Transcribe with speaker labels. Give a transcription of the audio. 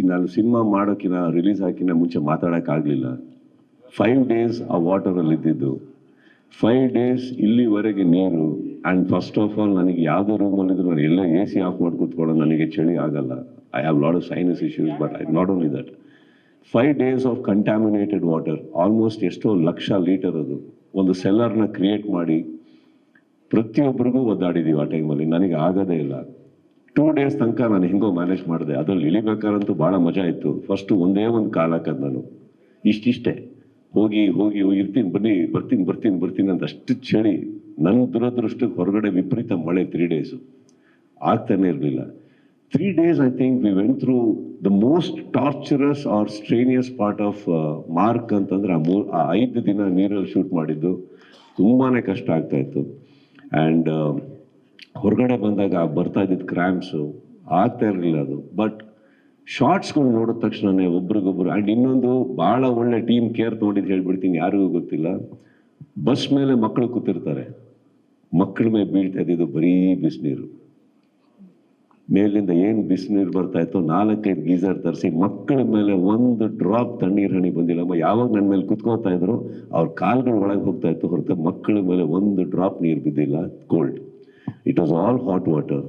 Speaker 1: ನಾನು ಸಿನಿಮಾ ಮಾಡೋಕ್ಕಿಂತ ರಿಲೀಸ್ ಹಾಕಿನ ಮುಂಚೆ ಮಾತಾಡೋಕ್ಕಾಗಲಿಲ್ಲ. 5 days ಆ ವಾಟರಲ್ಲಿ ಇದ್ದಿದ್ದು, 5 days ಇಲ್ಲಿವರೆಗೆ ನೀರು. ಆ್ಯಂಡ್ ಫಸ್ಟ್ ಆಫ್ ಆಲ್ ನನಗೆ ಯಾವುದೇ ರೂಮಲ್ಲಿದ್ರು ನಾನು ಎಲ್ಲ ಎ ಸಿ ಆಫ್ ಮಾಡಿ ಕೂತ್ಕೊಳ್ಳೋದು, ನನಗೆ ಚಳಿ ಆಗಲ್ಲ. I have lot of sinus issues, but I not only that. 5 days of contaminated water, almost ಎಷ್ಟೋ ಲಕ್ಷ ಲೀಟರ್ ಅದು. ಒಂದು ಸೆಲ್ಲರ್ನ ಕ್ರಿಯೇಟ್ ಮಾಡಿ ಪ್ರತಿಯೊಬ್ಬರಿಗೂ ಒದ್ದಾಡಿದ್ದೀವಿ ಆ ಟೈಮಲ್ಲಿ. ನನಗೆ ಆಗೋದೇ ಇಲ್ಲ. 2 days ತನಕ ನಾನು ಹೆಂಗೋ ಮ್ಯಾನೇಜ್ ಮಾಡಿದೆ. ಅದರಲ್ಲಿ ಇಳಿಬೇಕಾರಂತೂ ಭಾಳ ಮಜಾ ಇತ್ತು. ಫಸ್ಟು ಒಂದೇ ಒಂದು ಕಾಲು ಹಾಕೋದು ನಾನು, ಇಷ್ಟಿಷ್ಟೇ ಹೋಗಿ ಹೋಗಿ ಇರ್ತೀನಿ, ಬರ್ತೀನಿ ಅಂತ. ಅಷ್ಟು ಚಳಿ. ನನ್ನ ದುರದೃಷ್ಟಕ್ಕೆ ಹೊರಗಡೆ ವಿಪರೀತ ಮಳೆ 3 days ಆಗ್ತಾನೆ ಇರಲಿಲ್ಲ. 3 days I think we went through the most torturous or strenuous part of Mark ಅಂತಂದ್ರೆ ಆ 5 ದಿನ ನೀರಲ್ಲಿ ಶೂಟ್ ಮಾಡಿದ್ದು ತುಂಬಾ ಕಷ್ಟ ಆಗ್ತಾಯಿತ್ತು. ಆ್ಯಂಡ್ ಹೊರಗಡೆ ಬಂದಾಗ ಬರ್ತಾ ಇದ್ದಿದ್ದು ಕ್ರ್ಯಾಂಪ್ಸು ಆಗ್ತಾ ಇರಲಿಲ್ಲ ಅದು. ಬಟ್ ಶಾರ್ಟ್ಸ್ಗಳು ನೋಡಿದ ತಕ್ಷಣವೇ ಒಬ್ರಿಗೊಬ್ರು. ಆ್ಯಂಡ್ ಇನ್ನೊಂದು ಭಾಳ ಒಳ್ಳೆ ಟೀಮ್ ಕೇರ್ ತೊಗೊಂಡಿದ್ದು ಹೇಳ್ಬಿಡ್ತೀನಿ, ಯಾರಿಗೂ ಗೊತ್ತಿಲ್ಲ. ಬಸ್ ಮೇಲೆ ಮಕ್ಕಳು ಕೂತಿರ್ತಾರೆ, ಮಕ್ಕಳ ಮೇಲೆ ಬೀಳ್ತಾ ಇದ್ದಿದ್ದು ಬರೀ ಬಿಸಿನೀರು. ಮೇಲಿಂದ ಏನು ಬಿಸಿನೀರು ಬರ್ತಾ ಇತ್ತು, 4-5 ಗೀಸರ್ ತರಿಸಿ ಮಕ್ಕಳ ಮೇಲೆ ಒಂದು ಡ್ರಾಪ್ ತಣ್ಣೀರು ಹನಿ ಬಂದಿಲ್ಲಮ್ಮ. ಯಾವಾಗ ನನ್ನ ಮೇಲೆ ಕುತ್ಕೋತಾ ಇದ್ರು ಅವ್ರ ಕಾಲುಗಳು ಒಳಗೆ ಹೋಗ್ತಾ ಇತ್ತು ಹೊರತು ಮಕ್ಕಳ ಮೇಲೆ ಒಂದು ಡ್ರಾಪ್ ನೀರು ಬಿದ್ದಿಲ್ಲ. Cold, it was all hot water.